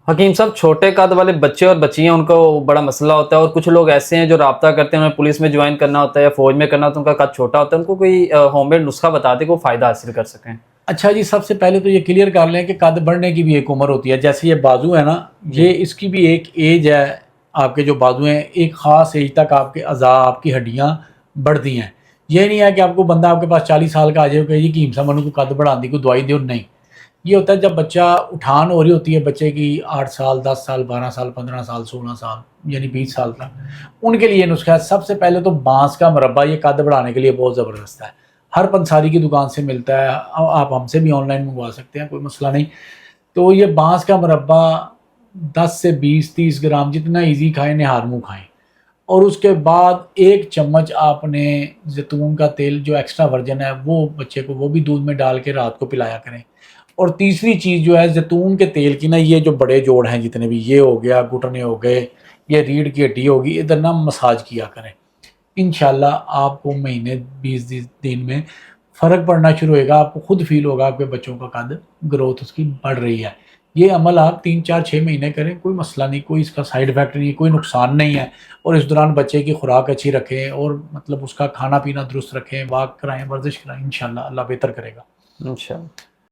حکیم صاحب، چھوٹے قد والے بچے اور بچیاں ان کو بڑا مسئلہ ہوتا ہے، اور کچھ لوگ ایسے ہیں جو رابطہ کرتے ہیں، انہیں پولیس میں جوائن کرنا ہوتا ہے یا فوج میں کرنا ہوتا ہے، ان کا قد چھوٹا ہوتا ہے، ان کو کوئی ہوم میڈ نسخہ بتا دے کہ وہ فائدہ حاصل کر سکیں؟ اچھا جی، سب سے پہلے تو یہ کلیئر کر لیں کہ قد بڑھنے کی بھی ایک عمر ہوتی ہے. جیسے یہ بازو ہے نا، جی یہ اس کی بھی ایک ایج ہے. آپ کے جو بازو ہیں ایک خاص ایج تک آپ کے اعضاء، آپ کی ہڈیاں بڑھتی ہیں. یہ نہیں ہے کہ آپ کو بندہ آپ کے پاس 40 سال کا آ جائے کہ جی حکیم صاحب منو کو قد بڑھان دی کوئی دوائی دو. نہیں، یہ ہوتا ہے جب بچہ اٹھان ہو رہی ہوتی ہے، بچے کی 8 سال 10 سال 12 سال 15 سال 16 سال یعنی 20 سال تک، ان کے لیے نسخہ ہے. سب سے پہلے تو بانس کا مربع یہ قد بڑھانے کے لیے بہت زبردست ہے. ہر پنساری کی دکان سے ملتا ہے، آپ ہم سے بھی آن لائن منگوا سکتے ہیں، کوئی مسئلہ نہیں. تو یہ بانس کا مربع 10 سے 20 30 گرام جتنا ایزی کھائیں، نہار منہ کھائیں. اور اس کے بعد ایک چمچ آپ نے زیتون کا تیل جو ایکسٹرا ورجن ہے وہ بچے کو وہ بھی دودھ میں ڈال کے رات کو پلایا کریں. اور تیسری چیز جو ہے زیتون کے تیل کی نا، یہ جو بڑے جوڑ ہیں جتنے بھی، یہ ہو گیا، گھٹنے ہو گئے، یہ ریڑھ کی ہڈی ہوگی، ادھر نا مساج کیا کریں. انشاءاللہ آپ کو مہینے 20 دن میں فرق پڑنا شروع ہوئے گا. آپ کو خود فیل ہوگا آپ کے بچوں کا قد گروتھ اس کی بڑھ رہی ہے. یہ عمل آپ 3 4 6 مہینے کریں، کوئی مسئلہ نہیں، کوئی اس کا سائیڈ افیکٹ نہیں، کوئی نقصان نہیں ہے. اور اس دوران بچے کی خوراک اچھی رکھیں اور مطلب اس کا کھانا پینا درست رکھیں، واک کرائیں، ورزش کرائیں، انشاءاللہ اللہ بہتر کرے گا. انشاءاللہ.